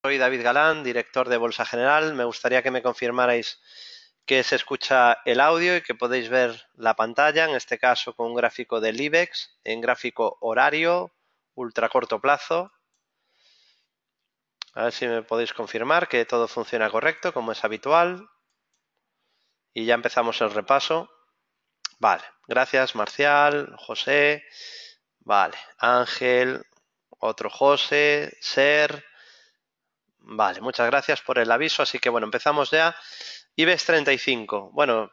Soy David Galán, director de Bolsa General. Me gustaría que me confirmarais que se escucha el audio y que podéis ver la pantalla, en este caso con un gráfico del IBEX, en gráfico horario, ultra corto plazo. A ver si me podéis confirmar que todo funciona correcto, como es habitual. Y ya empezamos el repaso. Vale, gracias Marcial, José, vale, Ángel, otro José, Ser. Vale, muchas gracias por el aviso. Así que bueno, empezamos ya. IBEX 35. Bueno,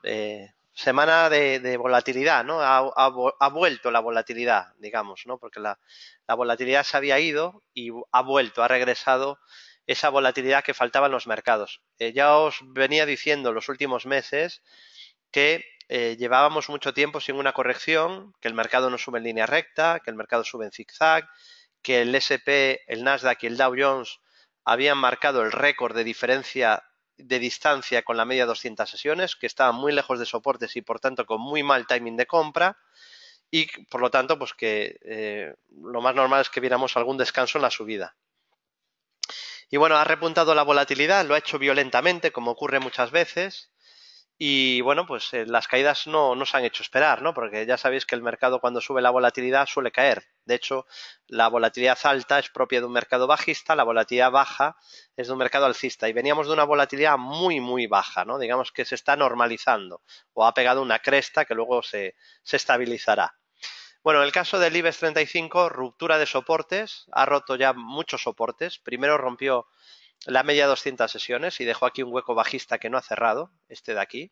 semana de volatilidad, ¿no? Ha vuelto la volatilidad, digamos, ¿no? Porque la volatilidad se había ido y ha vuelto, ha regresado esa volatilidad que faltaba en los mercados. Ya os venía diciendo los últimos meses que llevábamos mucho tiempo sin una corrección, que el mercado no sube en línea recta, que el mercado sube en zigzag, que el S&P, el Nasdaq y el Dow Jones habían marcado el récord de diferencia de distancia con la media 200 sesiones, que estaban muy lejos de soportes y por tanto con muy mal timing de compra, y por lo tanto pues que lo más normal es que viéramos algún descanso en la subida. Y bueno, ha repuntado la volatilidad, lo ha hecho violentamente, como ocurre muchas veces, y bueno, pues las caídas no se han hecho esperar, ¿no? Porque ya sabéis que el mercado cuando sube la volatilidad suele caer. De hecho, la volatilidad alta es propia de un mercado bajista, la volatilidad baja es de un mercado alcista. Y veníamos de una volatilidad muy baja, ¿no? Digamos que se está normalizando o ha pegado una cresta que luego se estabilizará. Bueno, en el caso del IBEX 35, ruptura de soportes, ha roto ya muchos soportes. Primero rompió la media 200 sesiones y dejó aquí un hueco bajista que no ha cerrado, este de aquí.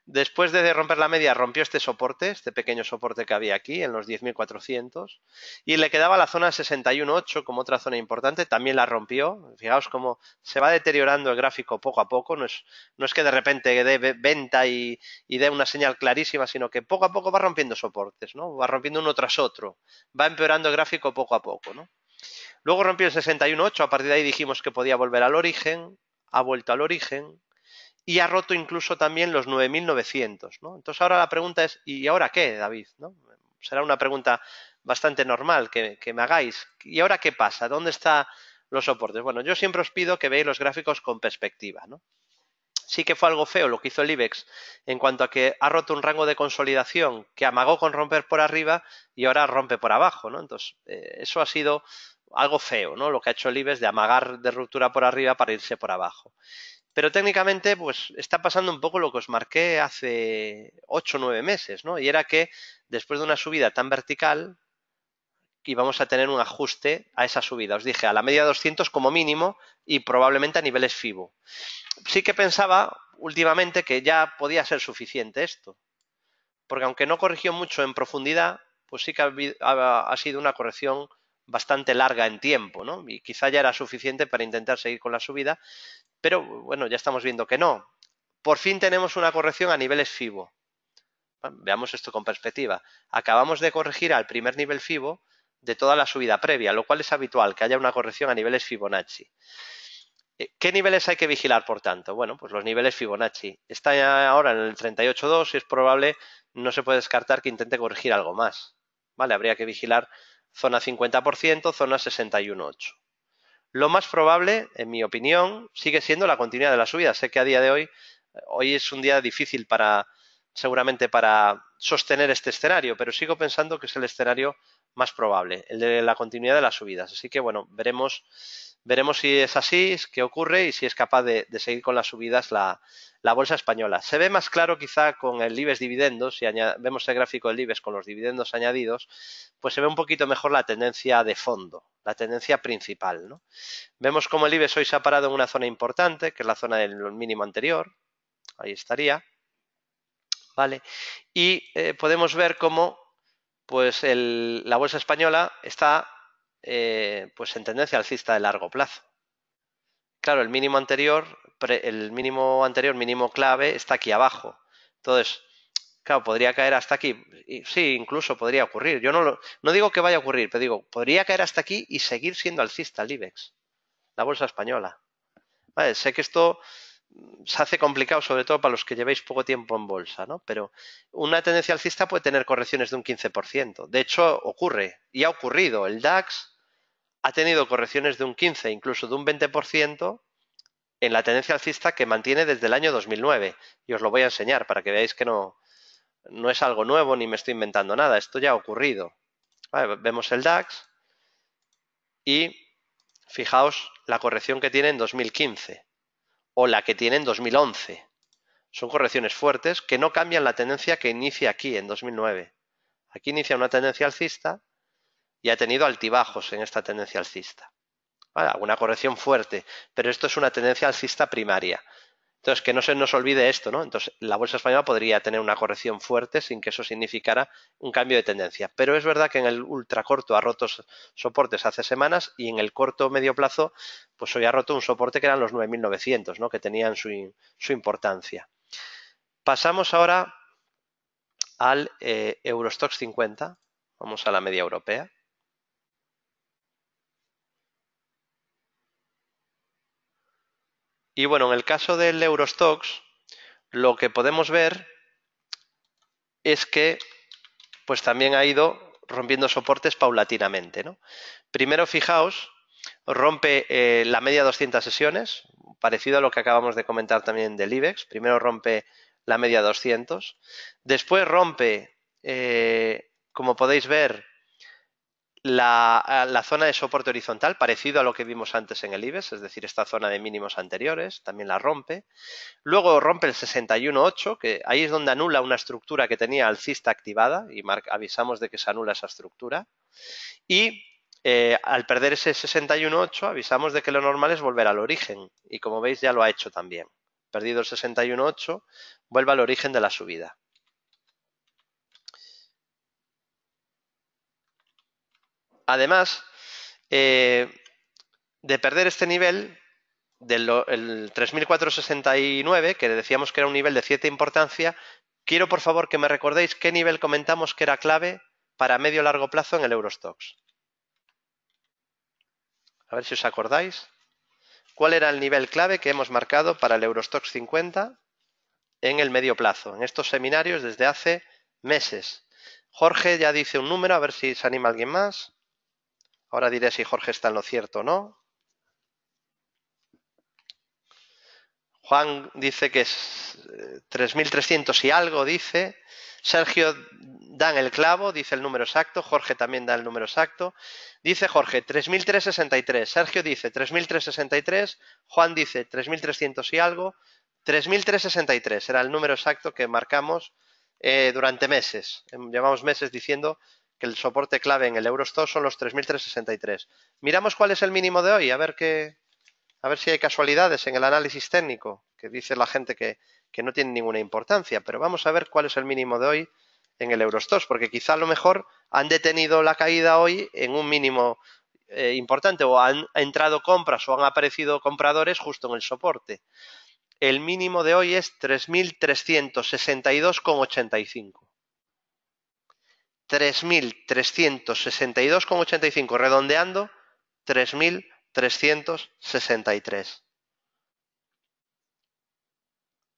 Después de romper la media, rompió este soporte, este pequeño soporte que había aquí, en los 10.400, y le quedaba la zona 61.8 como otra zona importante, también la rompió. Fijaos cómo se va deteriorando el gráfico poco a poco, no es que de repente dé venta y dé una señal clarísima, sino que poco a poco va rompiendo soportes, ¿no? Va rompiendo uno tras otro, va empeorando el gráfico poco a poco, ¿no? Luego rompió el 61.8, a partir de ahí dijimos que podía volver al origen, ha vuelto al origen, y ha roto incluso también los 9.900, ¿no? Entonces ahora la pregunta es, ¿y ahora qué, David? ¿No? Será una pregunta bastante normal que me hagáis. ¿Y ahora qué pasa? ¿Dónde están los soportes? Bueno, yo siempre os pido que veáis los gráficos con perspectiva, ¿no? Sí que fue algo feo lo que hizo el IBEX en cuanto a que ha roto un rango de consolidación que amagó con romper por arriba y ahora rompe por abajo, ¿no? Entonces, eso ha sido algo feo, ¿no? Lo que ha hecho el IBEX de amagar de ruptura por arriba para irse por abajo. Pero técnicamente, pues está pasando un poco lo que os marqué hace 8 o 9 meses, ¿no? Y era que después de una subida tan vertical, íbamos a tener un ajuste a esa subida. Os dije, a la media 200 como mínimo y probablemente a niveles FIBO. Sí que pensaba últimamente que ya podía ser suficiente esto, porque aunque no corrigió mucho en profundidad, pues sí que ha sido una corrección bastante larga en tiempo, ¿no? Y quizá ya era suficiente para intentar seguir con la subida, pero bueno, ya estamos viendo que no. Por fin tenemos una corrección a niveles FIBO. Bueno, veamos esto con perspectiva. Acabamos de corregir al primer nivel FIBO de toda la subida previa, lo cual es habitual que haya una corrección a niveles Fibonacci. ¿Qué niveles hay que vigilar, por tanto? Bueno, pues los niveles Fibonacci. Está ahora en el 38.2 y es probable, no se puede descartar que intente corregir algo más. ¿Vale? Habría que vigilar zona 50%, zona 61.8. Lo más probable, en mi opinión, sigue siendo la continuidad de la subida. Sé que a día de hoy es un día difícil seguramente para sostener este escenario, pero sigo pensando que es el escenario más probable, el de la continuidad de las subidas. Así que bueno, veremos si es así, qué ocurre y si es capaz de seguir con las subidas la bolsa española. Se ve más claro quizá con el IBEX dividendos, si vemos el gráfico del IBEX con los dividendos añadidos, pues se ve un poquito mejor la tendencia de fondo, la tendencia principal, ¿no? Vemos cómo el IBEX hoy se ha parado en una zona importante, que es la zona del mínimo anterior, ahí estaría, ¿vale? Y podemos ver cómo pues la bolsa española está pues en tendencia alcista de largo plazo. Claro, el mínimo anterior, mínimo clave, está aquí abajo. Entonces, claro, podría caer hasta aquí. Y sí, incluso podría ocurrir. Yo no digo que vaya a ocurrir, pero digo, podría caer hasta aquí y seguir siendo alcista el IBEX, la bolsa española. Vale, sé que esto se hace complicado, sobre todo para los que llevéis poco tiempo en bolsa, ¿no? Pero una tendencia alcista puede tener correcciones de un 15%. De hecho, ocurre y ha ocurrido. El DAX ha tenido correcciones de un 15, incluso de un 20% en la tendencia alcista que mantiene desde el año 2009. Y os lo voy a enseñar para que veáis que no es algo nuevo ni me estoy inventando nada. Esto ya ha ocurrido. Vale, vemos el DAX y fijaos la corrección que tiene en 2015 o la que tiene en 2011. Son correcciones fuertes que no cambian la tendencia que inicia aquí en 2009. Aquí inicia una tendencia alcista y ha tenido altibajos en esta tendencia alcista. Vale, una corrección fuerte, pero esto es una tendencia alcista primaria. Entonces, que no se nos olvide esto, ¿no? Entonces, la bolsa española podría tener una corrección fuerte sin que eso significara un cambio de tendencia. Pero es verdad que en el ultracorto ha roto soportes hace semanas y en el corto medio plazo, pues hoy ha roto un soporte que eran los 9.900, ¿no? Que tenían su importancia. Pasamos ahora al Eurostoxx 50. Vamos a la media europea. Y bueno, en el caso del Eurostoxx, lo que podemos ver es que pues también ha ido rompiendo soportes paulatinamente, ¿no? Primero, fijaos, rompe la media 200 sesiones, parecido a lo que acabamos de comentar también del IBEX. Primero rompe la media 200, después rompe, como podéis ver, la zona de soporte horizontal, parecido a lo que vimos antes en el IBEX, es decir, esta zona de mínimos anteriores, también la rompe. Luego rompe el 61.8, que ahí es donde anula una estructura que tenía alcista activada y avisamos de que se anula esa estructura. Y al perder ese 61.8 avisamos de que lo normal es volver al origen y como veis ya lo ha hecho también. Perdido el 61.8, vuelve al origen de la subida. Además, de perder este nivel del 3.469, que decíamos que era un nivel de cierta importancia, quiero por favor que me recordéis qué nivel comentamos que era clave para medio largo plazo en el Eurostoxx. A ver si os acordáis. ¿Cuál era el nivel clave que hemos marcado para el Eurostoxx 50 en el medio plazo? En estos seminarios desde hace meses. Jorge ya dice un número, a ver si se anima alguien más. Ahora diré si Jorge está en lo cierto o no. Juan dice que es 3.300 y algo, dice. Sergio dan el clavo, dice el número exacto. Jorge también da el número exacto. Dice Jorge 3.363. Sergio dice 3.363. Juan dice 3.300 y algo. 3.363 era el número exacto que marcamos durante meses. Llevamos meses diciendo que el soporte clave en el Eurostoxx son los 3.363. Miramos cuál es el mínimo de hoy, a ver si hay casualidades en el análisis técnico, que dice la gente que no tiene ninguna importancia, pero vamos a ver cuál es el mínimo de hoy en el Eurostoxx, porque quizá a lo mejor han detenido la caída hoy en un mínimo importante o han entrado compras o han aparecido compradores justo en el soporte. El mínimo de hoy es 3.362,85. 3.362,85, redondeando 3.363.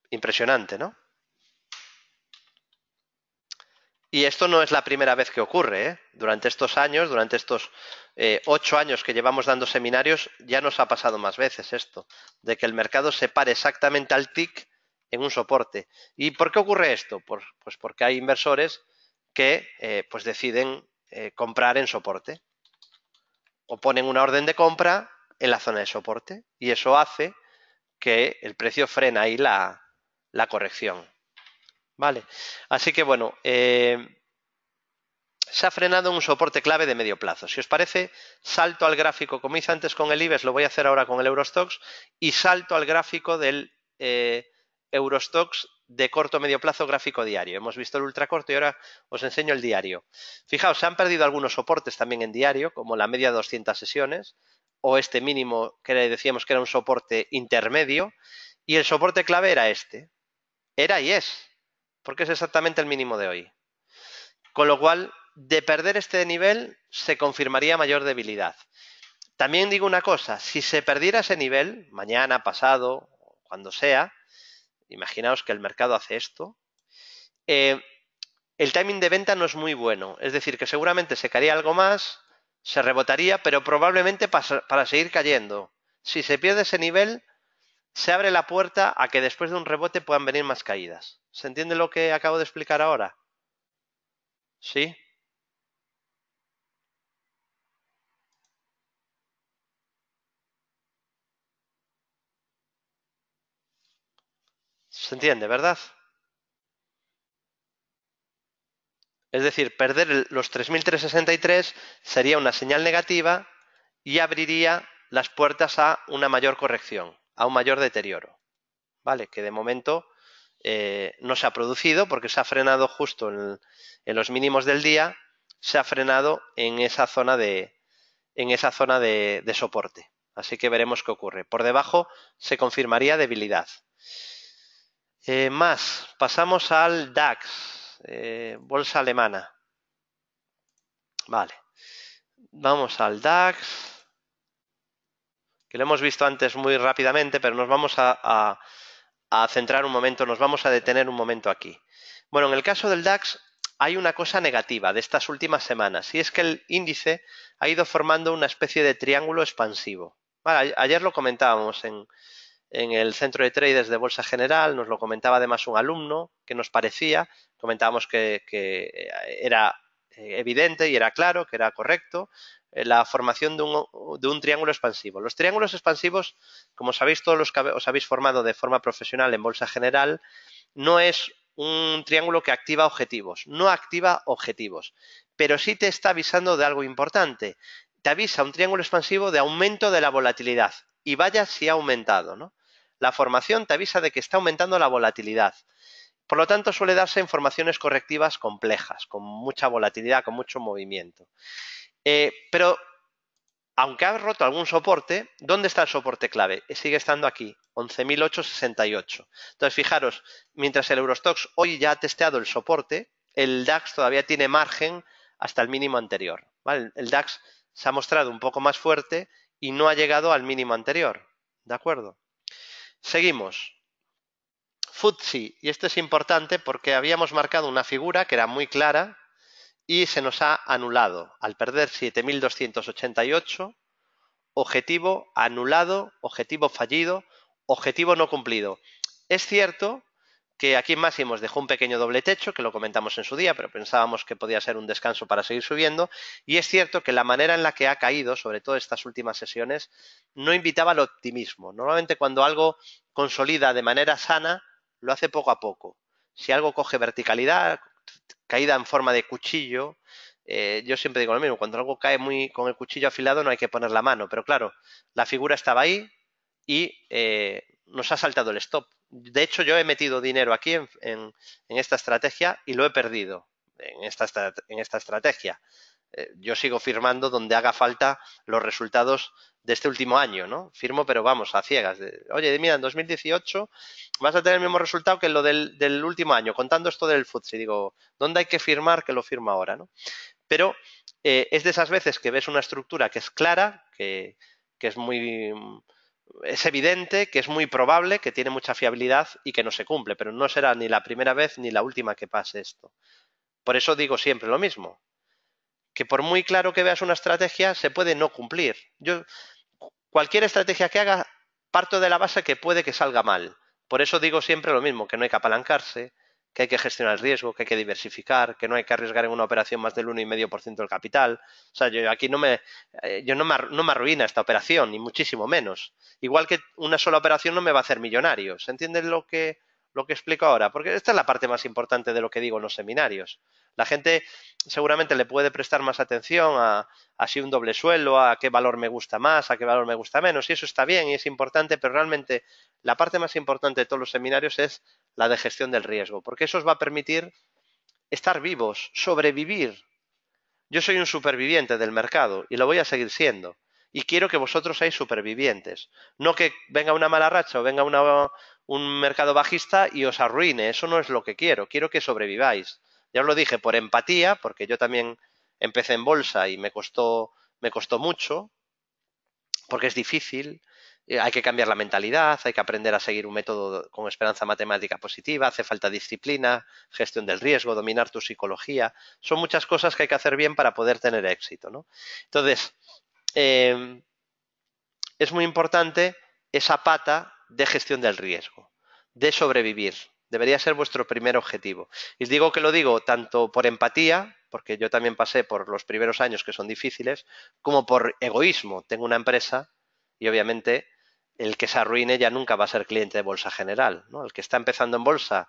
Impresionante, ¿no? Y esto no es la primera vez que ocurre, ¿eh? Durante estos años, durante estos 8 años que llevamos dando seminarios, ya nos ha pasado más veces esto, de que el mercado se pare exactamente al tick en un soporte. ¿Y por qué ocurre esto? Pues porque hay inversores que pues deciden comprar en soporte o ponen una orden de compra en la zona de soporte y eso hace que el precio frena ahí la corrección. Vale, así que bueno, se ha frenado en un soporte clave de medio plazo. Si os parece, salto al gráfico, como hice antes con el IBEX, lo voy a hacer ahora con el Eurostoxx, y salto al gráfico del Eurostoxx de corto medio plazo, gráfico diario. Hemos visto el ultracorto y ahora os enseño el diario. Fijaos, se han perdido algunos soportes también en diario, como la media de 200 sesiones, o este mínimo que decíamos que era un soporte intermedio, y el soporte clave era este. Era y es, porque es exactamente el mínimo de hoy. Con lo cual, de perder este nivel, se confirmaría mayor debilidad. También digo una cosa, si se perdiera ese nivel, mañana, pasado, cuando sea, imaginaos que el mercado hace esto, el timing de venta no es muy bueno. Es decir, que seguramente se caería algo más, Se rebotaría, pero probablemente para seguir cayendo. Si se pierde ese nivel, se abre la puerta a que después de un rebote puedan venir más caídas. ¿Se entiende lo que acabo de explicar ahora? ¿Sí? ¿Se entiende, verdad? Es decir, perder los 3.363 sería una señal negativa y abriría las puertas a una mayor corrección, a un mayor deterioro. ¿Vale? Que de momento no se ha producido porque se ha frenado justo en los mínimos del día, se ha frenado en esa zona de soporte. Así que veremos qué ocurre. Por debajo se confirmaría debilidad. Más, pasamos al DAX, bolsa alemana. Vale, vamos al DAX, que lo hemos visto antes muy rápidamente, pero nos vamos a centrar un momento, nos vamos a detener un momento aquí. Bueno, en el caso del DAX hay una cosa negativa de estas últimas semanas, y es que el índice ha ido formando una especie de triángulo expansivo. Vale, ayer lo comentábamos en el centro de traders de Bolsa General, nos lo comentaba además un alumno que nos parecía, comentábamos que era evidente y era claro, que era correcto, la formación de un triángulo expansivo. Los triángulos expansivos, como sabéis todos los que os habéis formado de forma profesional en Bolsa General, no es un triángulo que activa objetivos, no activa objetivos, pero sí te está avisando de algo importante. Te avisa un triángulo expansivo de aumento de la volatilidad y vaya si ha aumentado, ¿no? La formación te avisa de que está aumentando la volatilidad. Por lo tanto, suele darse en formaciones correctivas complejas, con mucha volatilidad, con mucho movimiento. Pero, aunque ha roto algún soporte, ¿dónde está el soporte clave? Sigue estando aquí, 11.868. Entonces, fijaros, mientras el Eurostoxx hoy ya ha testeado el soporte, el DAX todavía tiene margen hasta el mínimo anterior. ¿Vale? El DAX se ha mostrado un poco más fuerte y no ha llegado al mínimo anterior. ¿De acuerdo? Seguimos. FTSE, y esto es importante porque habíamos marcado una figura que era muy clara y se nos ha anulado al perder 7.288, objetivo anulado, objetivo fallido, objetivo no cumplido. Es cierto que aquí en máximos dejó un pequeño doble techo, que lo comentamos en su día, pero pensábamos que podía ser un descanso para seguir subiendo, y es cierto que la manera en la que ha caído, sobre todo estas últimas sesiones, no invitaba al optimismo. Normalmente cuando algo consolida de manera sana, lo hace poco a poco. Si algo coge verticalidad, caída en forma de cuchillo, yo siempre digo lo mismo, cuando algo cae muy con el cuchillo afilado no hay que poner la mano, pero claro, la figura estaba ahí y nos ha saltado el stop. De hecho, yo he metido dinero aquí en esta estrategia y lo he perdido en esta estrategia. Yo sigo firmando donde haga falta los resultados de este último año, ¿no? Firmo, pero vamos, a ciegas. Oye, mira, en 2018 vas a tener el mismo resultado que lo del último año, contando esto del FTSE. Digo, ¿dónde hay que firmar? Que lo firmo ahora, ¿no? Pero es de esas veces que ves una estructura que es clara, que es muy... Es evidente que es muy probable, que tiene mucha fiabilidad y que no se cumple, pero no será ni la primera vez ni la última que pase esto. Por eso digo siempre lo mismo, que por muy claro que veas una estrategia, se puede no cumplir. Yo, cualquier estrategia que haga, parto de la base que puede que salga mal. Por eso digo siempre lo mismo, que no hay que apalancarse, que hay que gestionar el riesgo, que hay que diversificar, que no hay que arriesgar en una operación más del 1,5% del capital. O sea, yo aquí no me arruina esta operación, ni muchísimo menos. Igual que una sola operación no me va a hacer millonario. ¿Se entiende lo que explico ahora? Porque esta es la parte más importante de lo que digo en los seminarios. La gente seguramente le puede prestar más atención a si un doble suelo, a qué valor me gusta más, a qué valor me gusta menos, y eso está bien y es importante, pero realmente la parte más importante de todos los seminarios es la de gestión del riesgo, porque eso os va a permitir estar vivos, sobrevivir. Yo soy un superviviente del mercado y lo voy a seguir siendo. Y quiero que vosotros seáis supervivientes. No que venga una mala racha o venga un mercado bajista y os arruine. Eso no es lo que quiero. Quiero que sobreviváis. Ya os lo dije, por empatía, porque yo también empecé en bolsa y me costó mucho, porque es difícil. Hay que cambiar la mentalidad, hay que aprender a seguir un método con esperanza matemática positiva, hace falta disciplina, gestión del riesgo, dominar tu psicología. Son muchas cosas que hay que hacer bien para poder tener éxito, ¿no? Entonces, es muy importante esa pata de gestión del riesgo, de sobrevivir. Debería ser vuestro primer objetivo. Y os digo que lo digo tanto por empatía, porque yo también pasé por los primeros años que son difíciles, como por egoísmo. Tengo una empresa y obviamente el que se arruine ya nunca va a ser cliente de Bolsa General, ¿no? El que está empezando en bolsa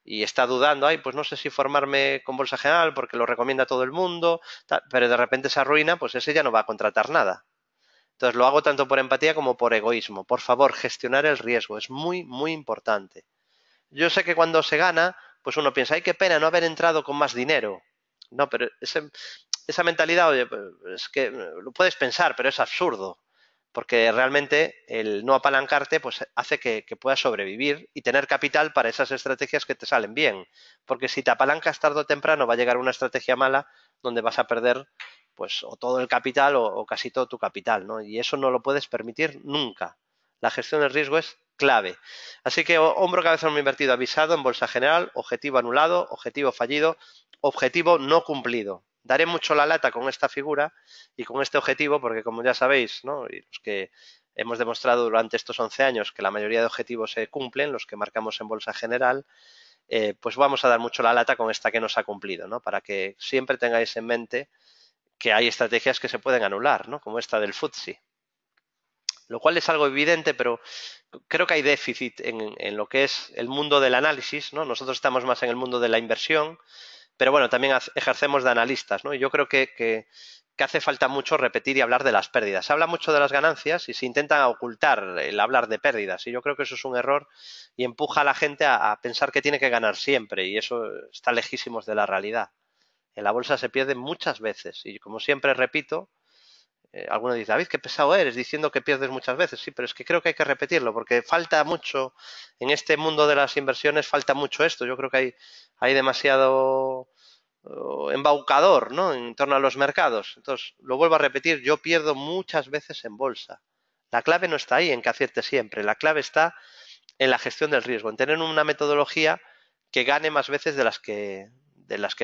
y está dudando, ay, pues no sé si formarme con Bolsa General porque lo recomienda todo el mundo, pero de repente se arruina, pues ese ya no va a contratar nada. Entonces lo hago tanto por empatía como por egoísmo. Por favor, gestionar el riesgo es muy, muy importante. Yo sé que cuando se gana, pues uno piensa, ay, qué pena no haber entrado con más dinero. No, pero esa mentalidad, oye, es que lo puedes pensar, pero es absurdo. Porque realmente el no apalancarte pues hace que puedas sobrevivir y tener capital para esas estrategias que te salen bien. Porque si te apalancas tarde o temprano va a llegar una estrategia mala donde vas a perder pues o todo el capital o casi todo tu capital, ¿no? Y eso no lo puedes permitir nunca. La gestión del riesgo es clave. Así que hombro, cabeza, hombro invertido avisado en bolsa general, objetivo anulado, objetivo fallido, objetivo no cumplido. Daré mucho la lata con esta figura y con este objetivo porque como ya sabéis, ¿no? Y los que hemos demostrado durante estos 11 años que la mayoría de objetivos se cumplen, los que marcamos en bolsa general, pues vamos a dar mucho la lata con esta que nos ha cumplido, ¿no? Para que siempre tengáis en mente que hay estrategias que se pueden anular, ¿no? Como esta del FTSE. Lo cual es algo evidente, pero creo que hay déficit en lo que es el mundo del análisis, ¿no? Nosotros estamos más en el mundo de la inversión, pero bueno, también ejercemos de analistas, ¿no? Y yo creo que hace falta mucho repetir y hablar de las pérdidas. Se habla mucho de las ganancias y se intenta ocultar el hablar de pérdidas. Y yo creo que eso es un error y empuja a la gente a pensar que tiene que ganar siempre. Y eso está lejísimos de la realidad. En la bolsa se pierde muchas veces. Y como siempre repito, alguno dice, David, qué pesado eres diciendo que pierdes muchas veces. Sí, pero es que creo que hay que repetirlo porque falta mucho, en este mundo de las inversiones falta mucho esto. Yo creo que hay demasiado embaucador, ¿no? En torno a los mercados. Entonces, lo vuelvo a repetir, yo pierdo muchas veces en bolsa. La clave no está ahí en que acierte siempre, la clave está en la gestión del riesgo, en tener una metodología que gane más veces de las que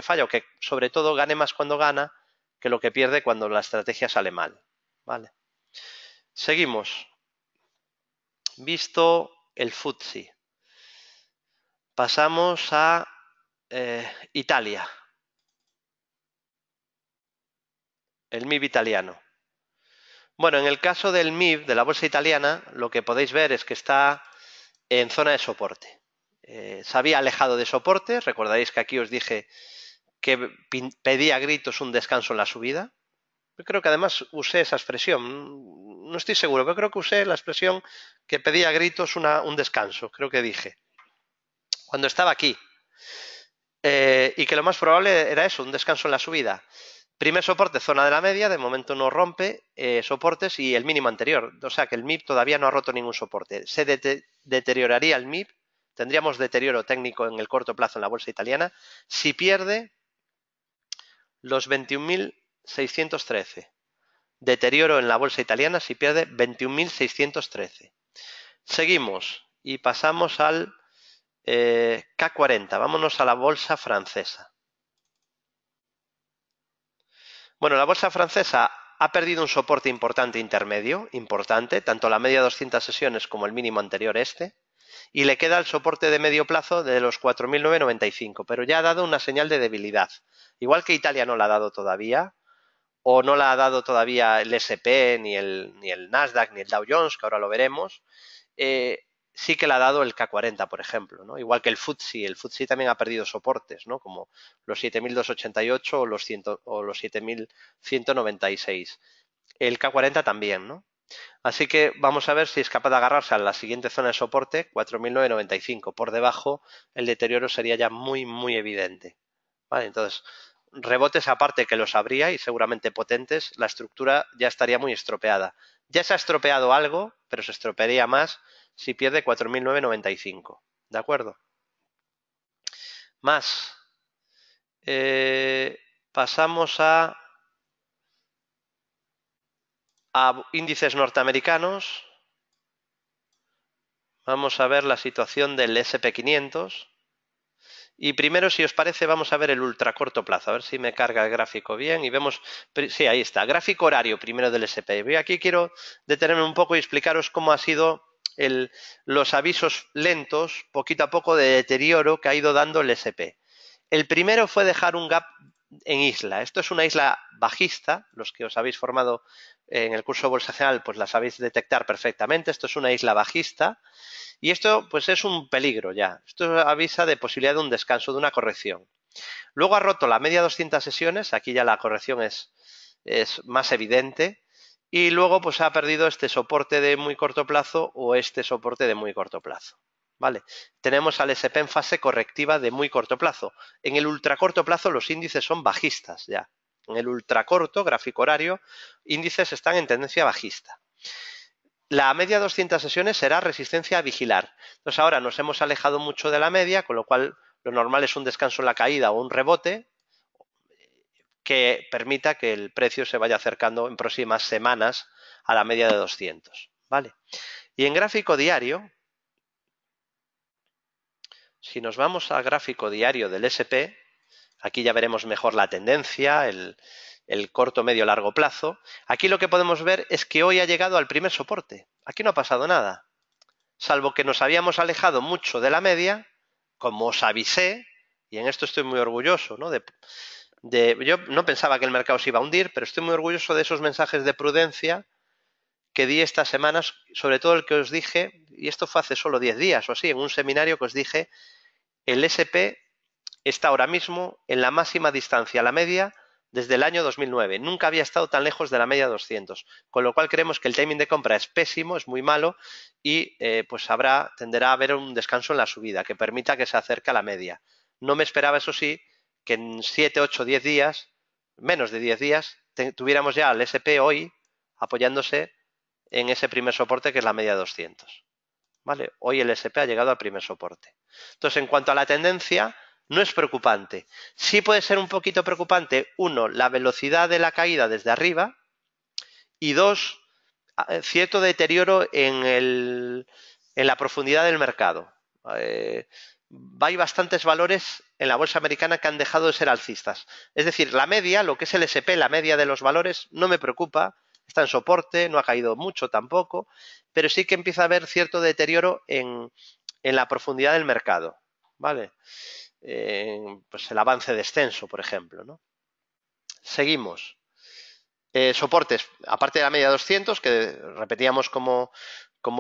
falla, o que sobre todo gane más cuando gana que lo que pierde cuando la estrategia sale mal. ¿Vale? Seguimos. Visto el FTSE. Pasamos a Italia. El MIB italiano. Bueno, en el caso del MIB, de la bolsa italiana, lo que podéis ver es que está en zona de soporte. Se había alejado de soporte, recordaréis que aquí os dije que pedía a gritos un descanso en la subida. Yo creo que además usé esa expresión, no estoy seguro, pero creo que usé la expresión que pedía a gritos un descanso, creo que dije, cuando estaba aquí. Y que lo más probable era eso, un descanso en la subida. Primer soporte, zona de la media, de momento no rompe soportes y el mínimo anterior. O sea que el MIB todavía no ha roto ningún soporte. Se deterioraría el MIB, tendríamos deterioro técnico en el corto plazo en la bolsa italiana, si pierde los 21.613. Deterioro en la bolsa italiana si pierde 21.613. Seguimos y pasamos al K40. Vámonos a la bolsa francesa. Bueno, la bolsa francesa ha perdido un soporte importante intermedio, importante, tanto la media de 200 sesiones como el mínimo anterior y le queda el soporte de medio plazo de los 4.995, pero ya ha dado una señal de debilidad. Igual que Italia no la ha dado todavía, o no la ha dado todavía el S&P, ni el Nasdaq, ni el Dow Jones, que ahora lo veremos, sí que le ha dado el K40, por ejemplo, ¿no? Igual que el FTSE también ha perdido soportes, ¿no? Como los 7.288 o los 7.196. El K40 también, ¿no? Así que vamos a ver si es capaz de agarrarse a la siguiente zona de soporte, 4.995. Por debajo, el deterioro sería ya muy, muy evidente. ¿Vale? Entonces, rebotes aparte que los habría y seguramente potentes, la estructura ya estaría muy estropeada. Ya se ha estropeado algo, pero se estropearía más si pierde 4.995. ¿De acuerdo? Más. Pasamos a índices norteamericanos. Vamos a ver la situación del SP500. Y primero, si os parece, vamos a ver el ultracorto plazo. A ver si me carga el gráfico bien. Y vemos, sí, ahí está. Gráfico horario primero del SP. Y aquí quiero detenerme un poco y explicaros cómo ha sido los avisos lentos, poquito a poco, de deterioro que ha ido dando el SP. El primero fue dejar un gap en isla. Esto es una isla bajista. Los que os habéis formado en el curso de Bolsa General, pues la sabéis detectar perfectamente. Esto es una isla bajista. Y esto pues es un peligro ya. Esto avisa de posibilidad de un descanso, de una corrección. Luego ha roto la media 200 sesiones, aquí ya la corrección es más evidente. Y luego pues ha perdido este soporte de muy corto plazo o este soporte de muy corto plazo. ¿Vale? Tenemos al SP en fase correctiva de muy corto plazo. En el ultracorto plazo los índices son bajistas ya. En el ultracorto, gráfico horario, índices están en tendencia bajista. La media 200 sesiones será resistencia a vigilar. Entonces ahora nos hemos alejado mucho de la media, con lo cual lo normal es un descanso en la caída o un rebote que permita que el precio se vaya acercando en próximas semanas a la media de 200. ¿Vale? Y en gráfico diario, si nos vamos al gráfico diario del SP, aquí ya veremos mejor la tendencia, el corto, medio, largo plazo. Aquí lo que podemos ver es que hoy ha llegado al primer soporte. Aquí no ha pasado nada. Salvo que nos habíamos alejado mucho de la media, como os avisé, y en esto estoy muy orgulloso, ¿no? Yo no pensaba que el mercado se iba a hundir, pero estoy muy orgulloso de esos mensajes de prudencia que di estas semanas, sobre todo el que os dije, y esto fue hace solo 10 días o así, en un seminario que os dije, el SP está ahora mismo en la máxima distancia, la media, desde el año 2009. Nunca había estado tan lejos de la media 200, con lo cual creemos que el timing de compra es pésimo, es muy malo y pues tenderá a haber un descanso en la subida que permita que se acerque a la media. No me esperaba, eso sí, que en 7, 8, 10 días, menos de 10 días, tuviéramos ya al SP hoy apoyándose en ese primer soporte que es la media 200. ¿Vale? Hoy el SP ha llegado al primer soporte. Entonces, en cuanto a la tendencia, no es preocupante. Sí puede ser un poquito preocupante, uno, la velocidad de la caída desde arriba y dos, cierto deterioro en la profundidad del mercado. Hay bastantes valores en la bolsa americana que han dejado de ser alcistas. Es decir, la media, lo que es el SP, la media de los valores, no me preocupa, está en soporte, no ha caído mucho tampoco, pero sí que empieza a haber cierto deterioro en la profundidad del mercado. ¿Vale? Pues el avance descenso, por ejemplo, ¿no? Seguimos. Soportes, aparte de la media 200, que repetíamos como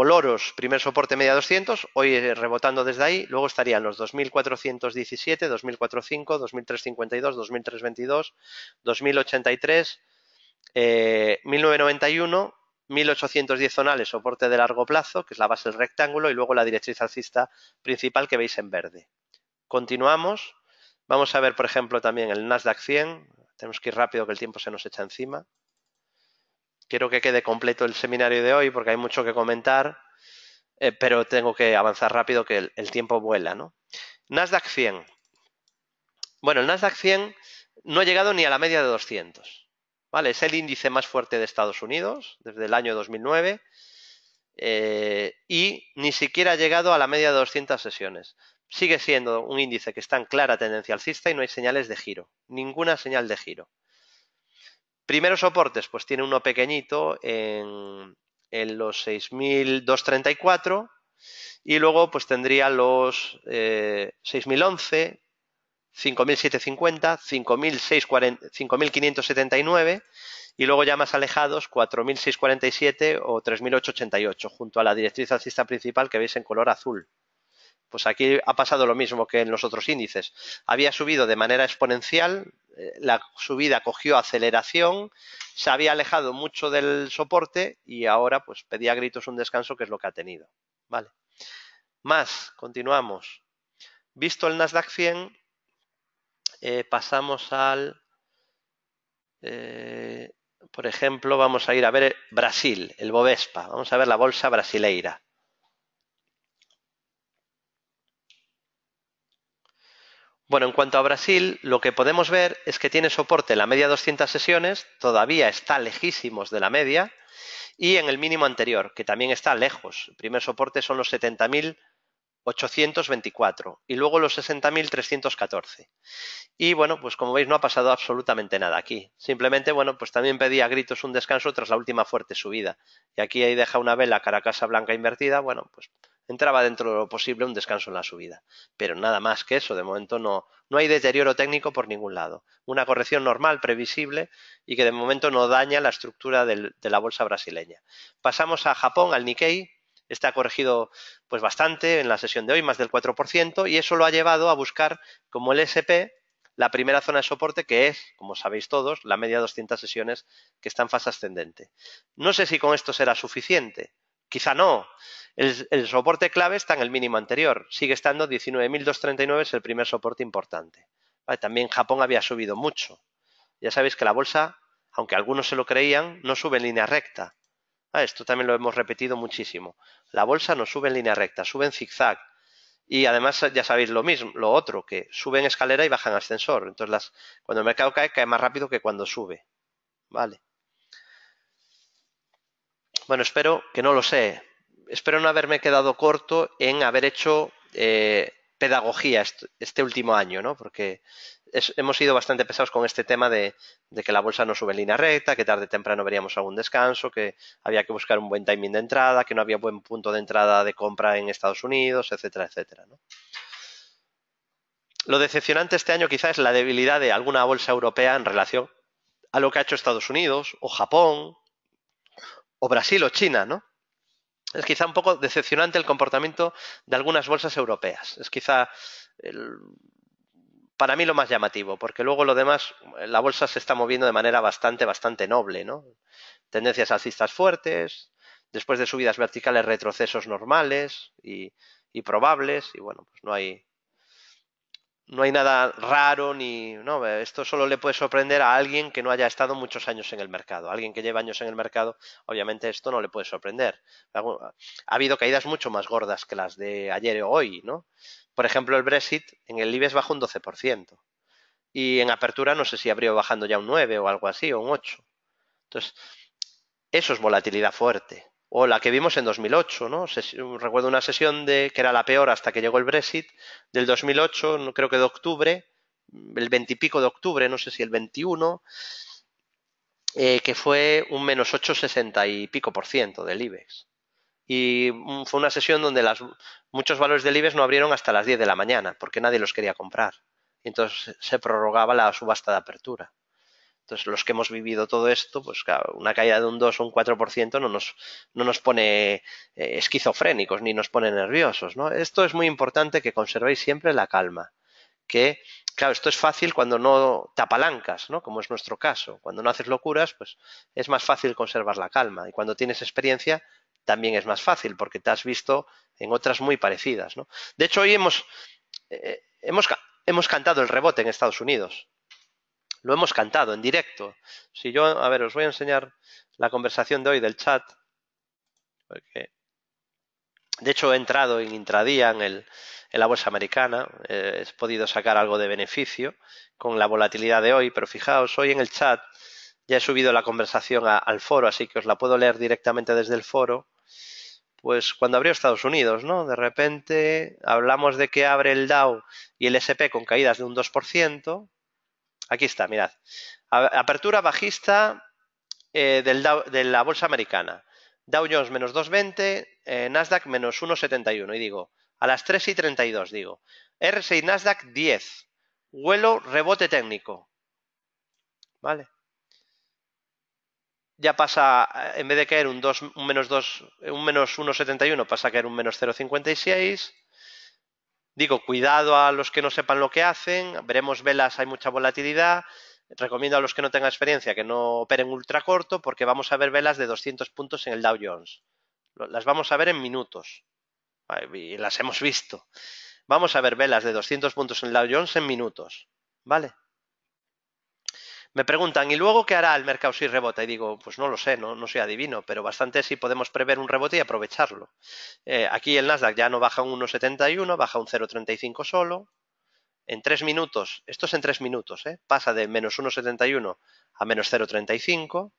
loros, primer soporte media 200, hoy rebotando desde ahí, luego estarían los 2417, 2405, 2352, 2322, 2083, 1991, 1810 zonales, soporte de largo plazo, que es la base del rectángulo, y luego la directriz alcista principal que veis en verde. Continuamos. Vamos a ver, por ejemplo, también el Nasdaq 100. Tenemos que ir rápido que el tiempo se nos echa encima. Quiero que quede completo el seminario de hoy porque hay mucho que comentar, pero tengo que avanzar rápido que el tiempo vuela, ¿no? Nasdaq 100. Bueno, el Nasdaq 100 no ha llegado ni a la media de 200. ¿Vale? Es el índice más fuerte de Estados Unidos desde el año 2009 y ni siquiera ha llegado a la media de 200 sesiones. Sigue siendo un índice que está en clara tendencia alcista y no hay señales de giro, ninguna señal de giro. Primeros soportes, pues tiene uno pequeñito en los 6.234 y luego pues tendría los 6.011, 5.750, 5.579 y luego ya más alejados 4.647 o 3.888 junto a la directriz alcista principal que veis en color azul. Pues aquí ha pasado lo mismo que en los otros índices. Había subido de manera exponencial, la subida cogió aceleración, se había alejado mucho del soporte y ahora pues pedía a gritos un descanso, que es lo que ha tenido. Vale. Más, continuamos. Visto el Nasdaq 100, pasamos al... por ejemplo, vamos a ir a ver Brasil, el Bovespa. Vamos a ver la bolsa brasileira. Bueno, en cuanto a Brasil, lo que podemos ver es que tiene soporte en la media 200 sesiones, todavía está lejísimos de la media, y en el mínimo anterior, que también está lejos. El primer soporte son los 70.824 y luego los 60.314. Y bueno, pues como veis no ha pasado absolutamente nada aquí. Simplemente, bueno, pues también pedía a gritos un descanso tras la última fuerte subida. Y aquí ahí deja una vela Caracasa blanca invertida, bueno, pues entraba dentro de lo posible un descanso en la subida. Pero nada más que eso, de momento no hay deterioro técnico por ningún lado. Una corrección normal, previsible y que de momento no daña la estructura de la bolsa brasileña. Pasamos a Japón, al Nikkei. Este ha corregido pues bastante en la sesión de hoy, más del 4%, y eso lo ha llevado a buscar como el SP la primera zona de soporte, que es, como sabéis todos, la media de 200 sesiones que está en fase ascendente. No sé si con esto será suficiente. Quizá no. El soporte clave está en el mínimo anterior. Sigue estando 19.239, es el primer soporte importante. Vale, también Japón había subido mucho. Ya sabéis que la bolsa, aunque algunos se lo creían, no sube en línea recta. Esto también lo hemos repetido muchísimo. La bolsa no sube en línea recta, sube en zigzag. Y además ya sabéis lo mismo, lo otro, que sube en escalera y baja en ascensor. Entonces cuando el mercado cae, cae más rápido que cuando sube. Vale. Bueno, espero que no lo sé. Espero no haberme quedado corto en haber hecho pedagogía este último año, ¿no? Porque hemos sido bastante pesados con este tema de que la bolsa no sube en línea recta, que tarde o temprano veríamos algún descanso, que había que buscar un buen timing de entrada, que no había buen punto de entrada de compra en Estados Unidos, etcétera, etcétera, ¿no? Lo decepcionante este año quizás es la debilidad de alguna bolsa europea en relación a lo que ha hecho Estados Unidos o Japón o Brasil o China, ¿no? Es quizá un poco decepcionante el comportamiento de algunas bolsas europeas. Es quizá para mí lo más llamativo, porque luego lo demás, la bolsa se está moviendo de manera bastante noble, ¿no? Tendencias alcistas fuertes, después de subidas verticales, retrocesos normales y probables, y bueno, pues no hay nada raro ni no, esto solo le puede sorprender a alguien que no haya estado muchos años en el mercado. A alguien que lleva años en el mercado, obviamente esto no le puede sorprender. Ha habido caídas mucho más gordas que las de ayer o hoy, ¿no? Por ejemplo, el Brexit en el IBEX bajó un 12% y en apertura no sé si abrió bajando ya un 9 o algo así o un 8. Entonces, eso es volatilidad fuerte. O la que vimos en 2008, ¿no? Recuerdo una sesión que era la peor hasta que llegó el Brexit, del 2008, no creo que de octubre, el 20 y pico de octubre, no sé si el 21, que fue un menos 8,60 y pico por ciento del IBEX. Y fue una sesión donde muchos valores del IBEX no abrieron hasta las 10 de la mañana, porque nadie los quería comprar. Y entonces se prorrogaba la subasta de apertura. Entonces, los que hemos vivido todo esto, pues claro, una caída de un 2 o un 4% no nos pone esquizofrénicos ni nos pone nerviosos, ¿no? Esto es muy importante que conservéis siempre la calma. Que, claro, esto es fácil cuando no te apalancas, ¿no? Como es nuestro caso. Cuando no haces locuras, pues es más fácil conservar la calma. Y cuando tienes experiencia, también es más fácil, porque te has visto en otras muy parecidas, ¿no? De hecho, hoy hemos cantado el rebote en Estados Unidos. Lo hemos cantado en directo. Si yo, a ver, os voy a enseñar la conversación de hoy del chat. Porque, de hecho, he entrado en intradía en la bolsa americana. He podido sacar algo de beneficio con la volatilidad de hoy. Pero fijaos, hoy en el chat ya he subido la conversación al foro, así que os la puedo leer directamente desde el foro. Pues cuando abrió Estados Unidos, ¿no? De repente hablamos de que abre el Dow y el S&P con caídas de un 2%. Aquí está, mirad. Apertura bajista de la bolsa americana. Dow Jones menos 2,20, Nasdaq menos 1,71. Y digo, a las 3:32 digo, RSI Nasdaq 10. Vuelo rebote técnico. ¿Vale? Ya pasa, en vez de caer un menos 1,71, pasa a caer un menos 0,56. Digo, cuidado a los que no sepan lo que hacen, veremos velas, hay mucha volatilidad. Recomiendo a los que no tengan experiencia que no operen ultra corto porque vamos a ver velas de 200 puntos en el Dow Jones. Las vamos a ver en minutos. Y las hemos visto. Vamos a ver velas de 200 puntos en el Dow Jones en minutos. ¿Vale? Me preguntan, ¿y luego qué hará el mercado si rebota? Y digo, pues no lo sé, no soy adivino, pero bastante sí podemos prever un rebote y aprovecharlo. Aquí el Nasdaq ya no baja un 1,71, baja un 0,35 solo. En 3 minutos, esto es en 3 minutos, pasa de menos 1,71 a menos 0,35.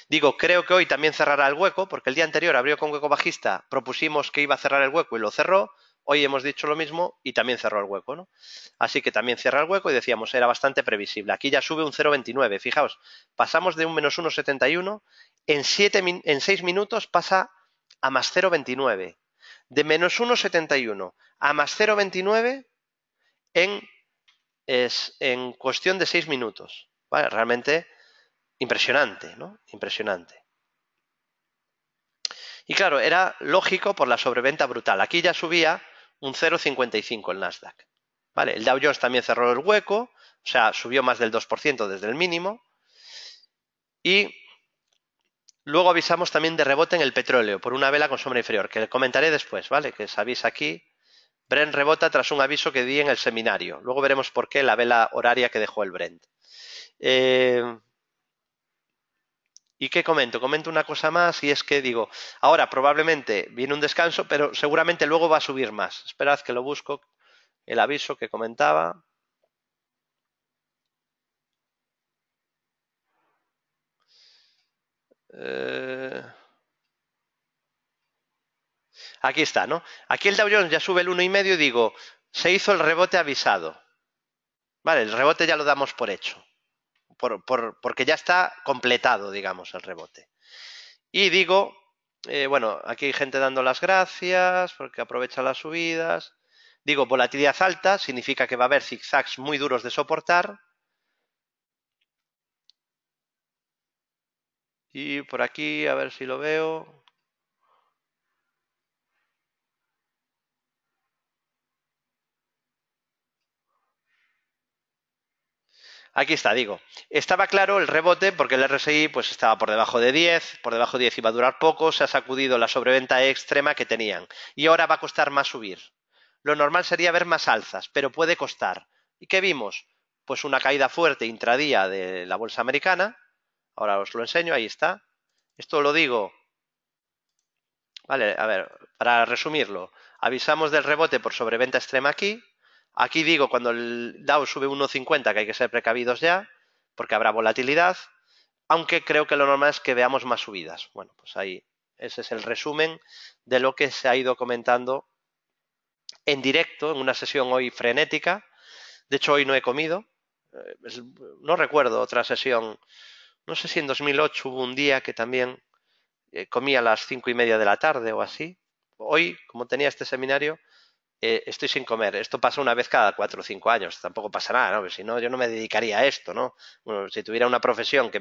Digo, creo que hoy también cerrará el hueco, porque el día anterior abrió con hueco bajista, propusimos que iba a cerrar el hueco y lo cerró. Hoy hemos dicho lo mismo y también cerró el hueco, ¿no? Así que también cierra el hueco y decíamos, era bastante previsible. Aquí ya sube un 0,29. Fijaos, pasamos de un menos 1,71, en 6 minutos pasa a más 0,29. De menos 1,71 a más 0,29 en cuestión de 6 minutos. ¿Vale? Realmente impresionante, ¿no? Impresionante. Y claro, era lógico por la sobreventa brutal. Aquí ya subía un 0,55 el Nasdaq. ¿Vale? El Dow Jones también cerró el hueco, o sea, subió más del 2% desde el mínimo. Y luego avisamos también de rebote en el petróleo por una vela con sombra inferior, que comentaré después, ¿vale? Que sabéis aquí. Brent rebota tras un aviso que di en el seminario. Luego veremos por qué la vela horaria que dejó el Brent. ¿Y qué comento? Comento una cosa más y es que digo, ahora probablemente viene un descanso, pero seguramente luego va a subir más. Esperad que lo busco, el aviso que comentaba. Aquí está, ¿no? Aquí el Dow Jones ya sube el 1,5 y digo, se hizo el rebote avisado. Vale, el rebote ya lo damos por hecho, porque ya está completado, digamos, el rebote. Y digo, bueno, aquí hay gente dando las gracias porque aprovecha las subidas. Digo, volatilidad alta significa que va a haber zigzags muy duros de soportar. Y por aquí, a ver si lo veo. Aquí está, digo. Estaba claro el rebote porque el RSI pues estaba por debajo de 10, por debajo de 10 iba a durar poco, se ha sacudido la sobreventa extrema que tenían y ahora va a costar más subir. Lo normal sería ver más alzas, pero puede costar. ¿Y qué vimos? Pues una caída fuerte intradía de la bolsa americana. Ahora os lo enseño, ahí está. Esto lo digo, vale, a ver, para resumirlo, avisamos del rebote por sobreventa extrema aquí. Aquí digo cuando el Dow sube 1,50 que hay que ser precavidos ya, porque habrá volatilidad, aunque creo que lo normal es que veamos más subidas. Bueno, pues ahí, ese es el resumen de lo que se ha ido comentando en directo, en una sesión hoy frenética. De hecho, hoy no he comido. No recuerdo otra sesión. No sé si en 2008 hubo un día que también comí a las 5:30 de la tarde o así. Hoy, como tenía este seminario, estoy sin comer. Esto pasa una vez cada 4 o 5 años. Tampoco pasa nada, ¿no? Si no, yo no me dedicaría a esto, ¿no? Bueno, si tuviera una profesión que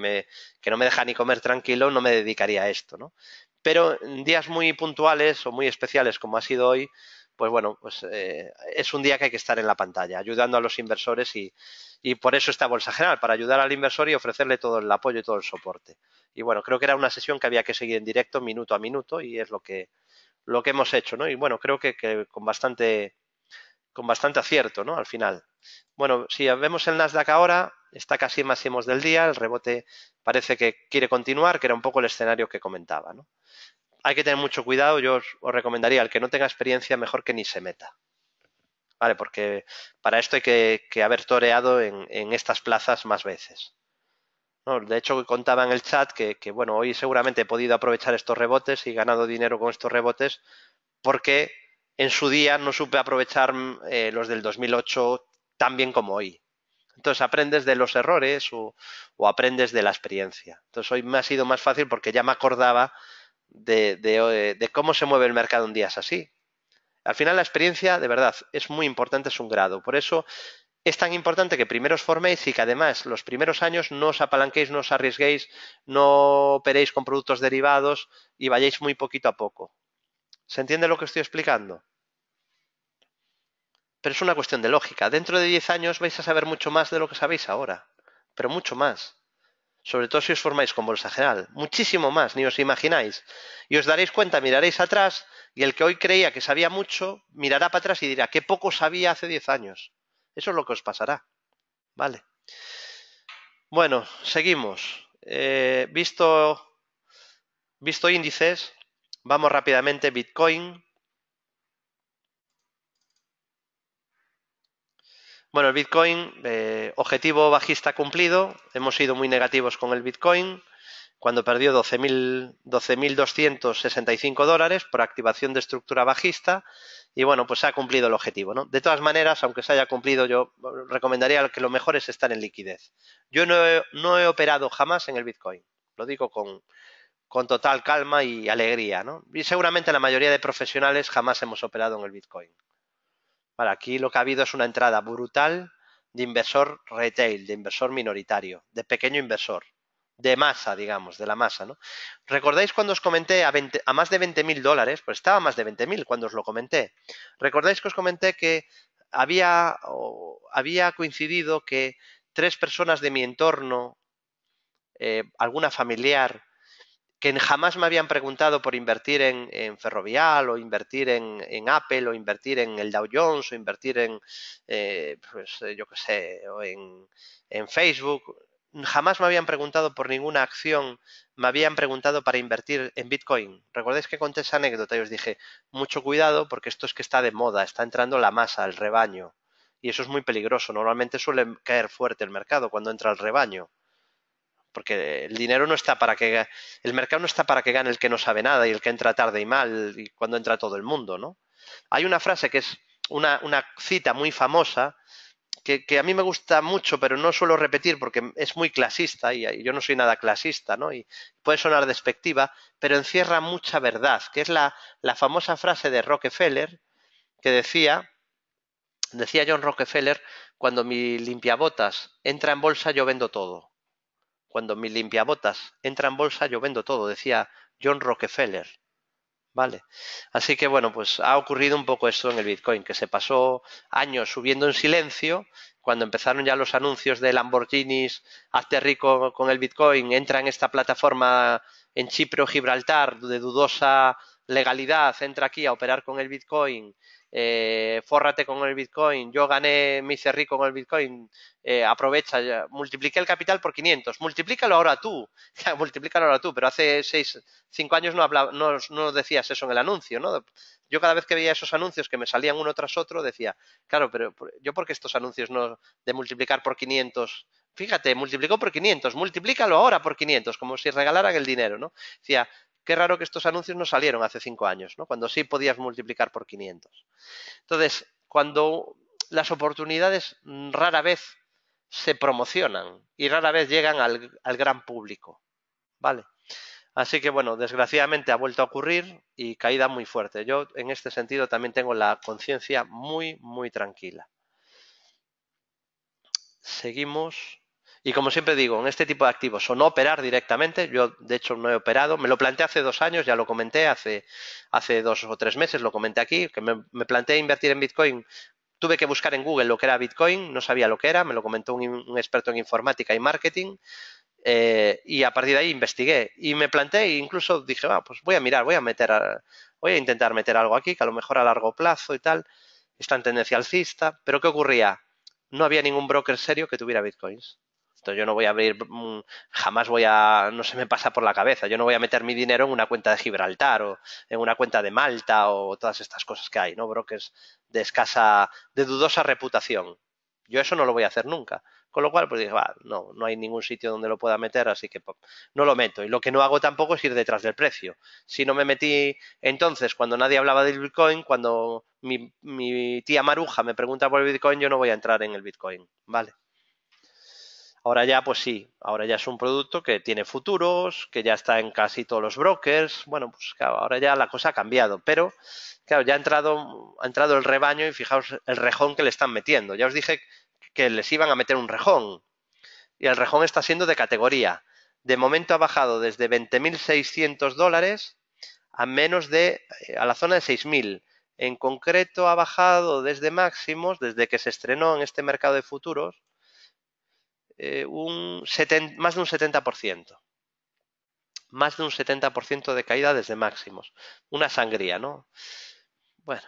no me deja ni comer tranquilo, no me dedicaría a esto, ¿no? Pero en días muy puntuales o muy especiales como ha sido hoy, pues bueno, pues es un día que hay que estar en la pantalla, ayudando a los inversores y por eso está Bolsa General, para ayudar al inversor y ofrecerle todo el apoyo y todo el soporte. Y bueno, creo que era una sesión que había que seguir en directo minuto a minuto y es lo que hemos hecho, ¿no? Y bueno, creo que con bastante acierto, ¿no? Al final. Bueno, si vemos el Nasdaq ahora, está casi en máximos del día, el rebote parece que quiere continuar, que era un poco el escenario que comentaba, ¿no? Hay que tener mucho cuidado, yo os recomendaría al que no tenga experiencia mejor que ni se meta, ¿vale? Porque para esto hay que haber toreado en estas plazas más veces. ¿No? De hecho, contaba en el chat que, bueno, hoy seguramente he podido aprovechar estos rebotes y ganado dinero con estos rebotes porque en su día no supe aprovechar los del 2008 tan bien como hoy. Entonces aprendes de los errores o aprendes de la experiencia. Entonces hoy me ha sido más fácil porque ya me acordaba de cómo se mueve el mercado en días así. Al final la experiencia, de verdad, es muy importante, es un grado. Por eso es tan importante que primero os forméis y que además los primeros años no os apalanquéis, no os arriesguéis, no operéis con productos derivados y vayáis muy poquito a poco. ¿Se entiende lo que estoy explicando? Pero es una cuestión de lógica. Dentro de 10 años vais a saber mucho más de lo que sabéis ahora. Pero mucho más. Sobre todo si os formáis con Bolsa General. Muchísimo más, ni os imagináis. Y os daréis cuenta, miraréis atrás y el que hoy creía que sabía mucho, mirará para atrás y dirá, qué poco sabía hace 10 años. Eso es lo que os pasará. Vale. Bueno, seguimos. Visto índices, vamos rápidamente. Bitcoin. Bueno, el Bitcoin, objetivo bajista cumplido. Hemos sido muy negativos con el Bitcoin. cuando perdió 12.265 dólares por activación de estructura bajista y bueno, pues se ha cumplido el objetivo, ¿no? De todas maneras, aunque se haya cumplido, yo recomendaría que lo mejor es estar en liquidez. Yo no he operado jamás en el Bitcoin, lo digo con total calma y alegría, ¿no? Y seguramente la mayoría de profesionales jamás hemos operado en el Bitcoin. Vale, aquí lo que ha habido es una entrada brutal de inversor retail, de inversor minoritario, de pequeño inversor, de masa, digamos, de la masa, ¿no? ¿Recordáis cuando os comenté a más de 20.000 dólares? Pues estaba a más de 20.000 cuando os lo comenté. ¿Recordáis que os comenté que había coincidido que 3 personas de mi entorno, alguna familiar, que jamás me habían preguntado por invertir en Ferrovial o invertir en Apple o invertir en el Dow Jones o invertir yo qué sé, o en Facebook? Jamás me habían preguntado por ninguna acción, me habían preguntado para invertir en Bitcoin. ¿Recordáis que conté esa anécdota y os dije, mucho cuidado porque esto es que está de moda, está entrando la masa, el rebaño? Y eso es muy peligroso. Normalmente suele caer fuerte el mercado cuando entra el rebaño. Porque el dinero no está para que, el mercado no está para que gane el que no sabe nada y el que entra tarde y mal y cuando entra todo el mundo, ¿no? Hay una frase que es una cita muy famosa que a mí me gusta mucho, pero no suelo repetir porque es muy clasista y yo no soy nada clasista, ¿no? Y puede sonar despectiva, pero encierra mucha verdad, que es la famosa frase de Rockefeller que decía John Rockefeller, cuando mi limpiabotas entra en bolsa yo vendo todo. Cuando mi limpiabotas entra en bolsa, yo vendo todo, decía John Rockefeller. Vale. Así que bueno, pues ha ocurrido un poco esto en el Bitcoin, que se pasó años subiendo en silencio. Cuando empezaron ya los anuncios de Lamborghinis, hazte rico con el Bitcoin, entra en esta plataforma en Chipre o Gibraltar de dudosa legalidad, entra aquí a operar con el Bitcoin, fórrate con el Bitcoin, yo gané, me hice rico con el Bitcoin, aprovecha, ya, multipliqué el capital por 500, multiplícalo ahora tú, multiplícalo ahora tú, pero hace 5 años no decías eso en el anuncio, ¿no? Yo cada vez que veía esos anuncios que me salían uno tras otro decía, claro, pero yo porque estos anuncios no de multiplicar por 500, fíjate, multiplicó por 500, multiplícalo ahora por 500, como si regalaran el dinero, ¿no? Decía, qué raro que estos anuncios no salieron hace 5 años, ¿no? Cuando sí podías multiplicar por 500. Entonces, cuando las oportunidades rara vez se promocionan y rara vez llegan al gran público, ¿vale? Así que bueno, desgraciadamente ha vuelto a ocurrir y caída muy fuerte. Yo en este sentido también tengo la conciencia muy, muy tranquila. Seguimos. Y como siempre digo, en este tipo de activos o no operar directamente, yo de hecho no he operado, me lo planteé hace 2 años, ya lo comenté, hace 2 o 3 meses lo comenté aquí, que me planteé invertir en Bitcoin. Tuve que buscar en Google lo que era Bitcoin, no sabía lo que era, me lo comentó un experto en informática y marketing, y a partir de ahí investigué y me planteé e incluso dije, pues voy a mirar, voy a intentar meter algo aquí que a lo mejor a largo plazo y tal, está en tendencia alcista, pero ¿qué ocurría? No había ningún broker serio que tuviera Bitcoins. Entonces yo no voy a abrir, jamás no se me pasa por la cabeza, yo no voy a meter mi dinero en una cuenta de Gibraltar o en una cuenta de Malta o todas estas cosas que hay, ¿no? Brokers de dudosa reputación. Yo eso no lo voy a hacer nunca. Con lo cual, pues dije, no hay ningún sitio donde lo pueda meter, así que no lo meto. Y lo que no hago tampoco es ir detrás del precio. Si no me metí entonces, cuando nadie hablaba del Bitcoin, cuando mi tía Maruja me pregunta por el Bitcoin, yo no voy a entrar en el Bitcoin, ¿vale? Ahora ya, pues sí, ahora ya es un producto que tiene futuros, que ya está en casi todos los brokers. Bueno, pues claro, ahora ya la cosa ha cambiado, pero claro, ya ha entrado el rebaño y fijaos el rejón que le están metiendo. Ya os dije que les iban a meter un rejón y el rejón está siendo de categoría. De momento ha bajado desde 20.600 dólares a a la zona de 6.000. En concreto ha bajado desde máximos, desde que se estrenó en este mercado de futuros, más de un 70%. Más de un 70% de caída desde máximos. Una sangría, ¿no? Bueno,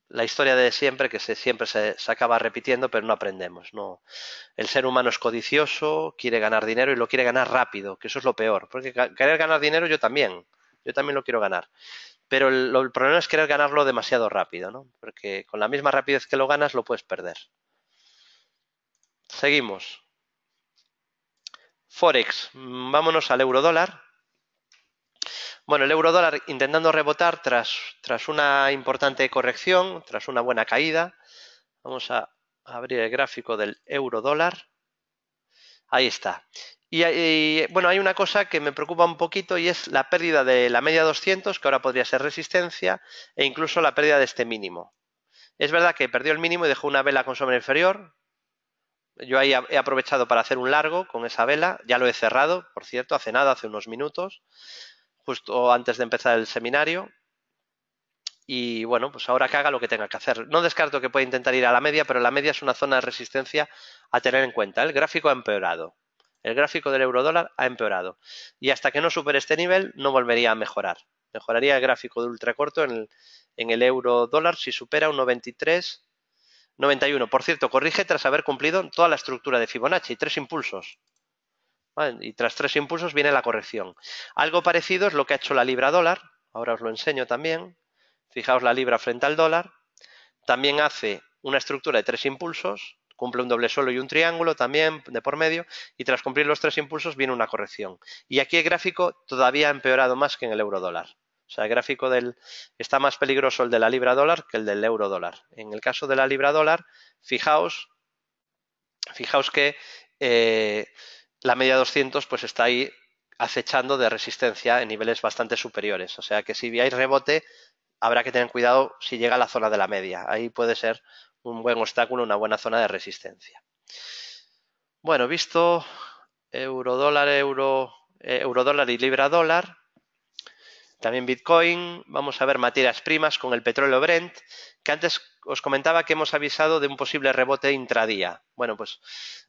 la historia de siempre, que siempre se acaba repitiendo, pero no aprendemos, ¿no? El ser humano es codicioso, quiere ganar dinero y lo quiere ganar rápido, que eso es lo peor. Porque querer ganar dinero yo también lo quiero ganar. Pero el problema es querer ganarlo demasiado rápido, ¿no? Porque con la misma rapidez que lo ganas lo puedes perder. Seguimos. Forex, vámonos al euro dólar. Bueno, el euro dólar intentando rebotar tras una importante corrección, tras una buena caída. Vamos a abrir el gráfico del euro dólar. Ahí está. Bueno, hay una cosa que me preocupa un poquito y es la pérdida de la media 200, que ahora podría ser resistencia, e incluso la pérdida de este mínimo. Es verdad que perdió el mínimo y dejó una vela con sombra inferior. Yo ahí he aprovechado para hacer un largo con esa vela. Ya lo he cerrado, por cierto, hace nada, hace unos minutos, justo antes de empezar el seminario. Y bueno, pues ahora que haga lo que tenga que hacer. No descarto que pueda intentar ir a la media, pero la media es una zona de resistencia a tener en cuenta. El gráfico ha empeorado. El gráfico del euro dólar ha empeorado. Y hasta que no supere este nivel, no volvería a mejorar. Mejoraría el gráfico de ultracorto en el euro dólar si supera un 93,91. Por cierto, corrige tras haber cumplido toda la estructura de Fibonacci, 3 impulsos. ¿Vale? Y tras 3 impulsos viene la corrección. Algo parecido es lo que ha hecho la libra dólar. Ahora os lo enseño también. Fijaos la libra frente al dólar. También hace una estructura de 3 impulsos, cumple un doble suelo y un triángulo también de por medio, y tras cumplir los 3 impulsos viene una corrección. Y aquí el gráfico todavía ha empeorado más que en el euro dólar. O sea, el gráfico está más peligroso el de la libra dólar que el del euro dólar. En el caso de la libra dólar, fijaos que la media 200 pues está ahí acechando de resistencia en niveles bastante superiores. O sea que si veis rebote, habrá que tener cuidado si llega a la zona de la media. Ahí puede ser un buen obstáculo, una buena zona de resistencia. Bueno, visto euro dólar, euro dólar y libra dólar, también Bitcoin, vamos a ver materias primas con el petróleo Brent, que antes os comentaba que hemos avisado de un posible rebote intradía. Bueno, pues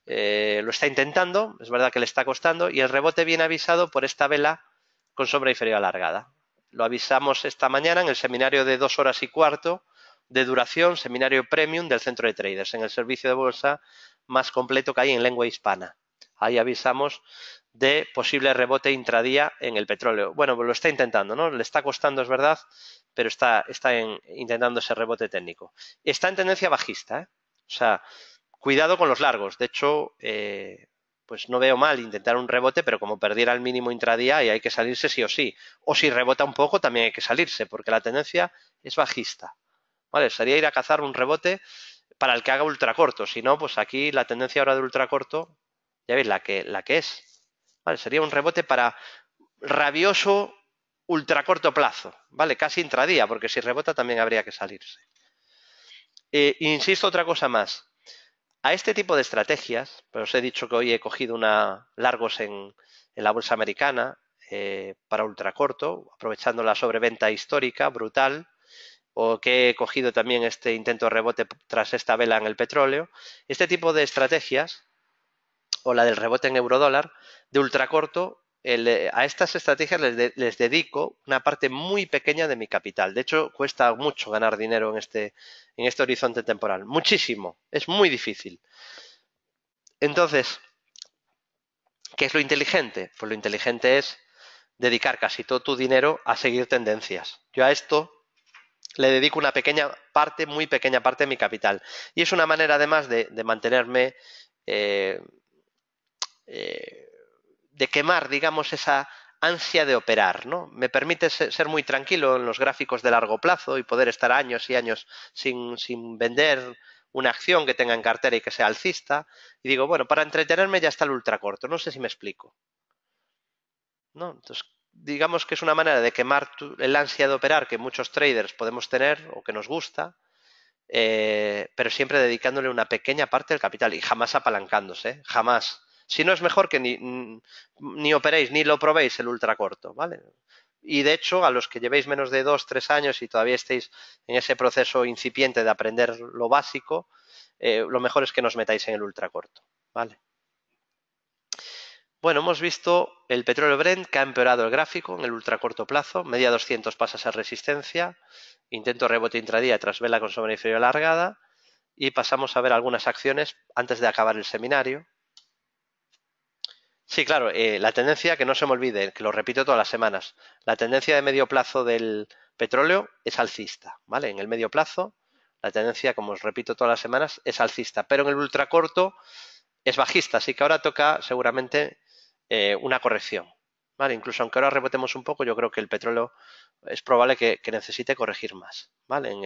lo está intentando, es verdad que le está costando, y el rebote viene avisado por esta vela con sombra inferior alargada. Lo avisamos esta mañana en el seminario de 2 horas y cuarto de duración, seminario premium del Centro de Traders, en el servicio de bolsa más completo que hay en lengua hispana. Ahí avisamos de posible rebote intradía en el petróleo. Bueno, pues lo está intentando, ¿no? Le está costando, es verdad, pero está intentando ese rebote técnico. Está en tendencia bajista, ¿eh? O sea, cuidado con los largos. De hecho, pues no veo mal intentar un rebote, pero como perdiera el mínimo intradía y hay que salirse sí o sí. O si rebota un poco, también hay que salirse, porque la tendencia es bajista. ¿Vale? Sería ir a cazar un rebote para el que haga ultracorto. Si no, pues aquí la tendencia ahora de ultracorto, ya veis la que es. ¿Vale? Sería un rebote para rabioso ultracorto plazo, ¿vale? Casi intradía, porque si rebota también habría que salirse. Insisto, otra cosa más. A este tipo de estrategias, pero os he dicho que hoy he cogido largos en la bolsa americana para ultracorto, aprovechando la sobreventa histórica brutal, o que he cogido también este intento de rebote tras esta vela en el petróleo. Este tipo de estrategias, o la del rebote en eurodólar, de ultracorto, a estas estrategias les dedico una parte muy pequeña de mi capital. De hecho, cuesta mucho ganar dinero en este horizonte temporal. Muchísimo. Es muy difícil. Entonces, ¿qué es lo inteligente? Pues lo inteligente es dedicar casi todo tu dinero a seguir tendencias. Yo a esto le dedico una pequeña parte, muy pequeña parte de mi capital. Y es una manera además de mantenerme, de quemar, digamos, esa ansia de operar, ¿no? Me permite ser muy tranquilo en los gráficos de largo plazo y poder estar años y años sin vender una acción que tenga en cartera y que sea alcista. Y digo, bueno, para entretenerme ya está el ultracorto. No sé si me explico, ¿no? Entonces, digamos que es una manera de quemar el ansia de operar que muchos traders podemos tener o que nos gusta, pero siempre dedicándole una pequeña parte del capital y jamás apalancándose, ¿eh? Jamás. Si no, es mejor que ni operéis ni lo probéis el ultracorto, ¿vale? Y de hecho, a los que llevéis menos de 2-3 años y todavía estéis en ese proceso incipiente de aprender lo básico, lo mejor es que nos metáis en el ultracorto, ¿vale? Bueno, hemos visto el petróleo Brent que ha empeorado el gráfico en el ultracorto plazo, media 200 pasa a ser resistencia, intento rebote intradía tras vela con sombra inferior alargada y pasamos a ver algunas acciones antes de acabar el seminario. Sí, claro, la tendencia, que no se me olvide, que lo repito todas las semanas, la tendencia de medio plazo del petróleo es alcista, ¿vale? En el medio plazo, la tendencia, como os repito todas las semanas, es alcista, pero en el ultracorto es bajista, así que ahora toca seguramente una corrección, ¿vale? Incluso aunque ahora rebotemos un poco, yo creo que el petróleo es probable que necesite corregir más, ¿vale? En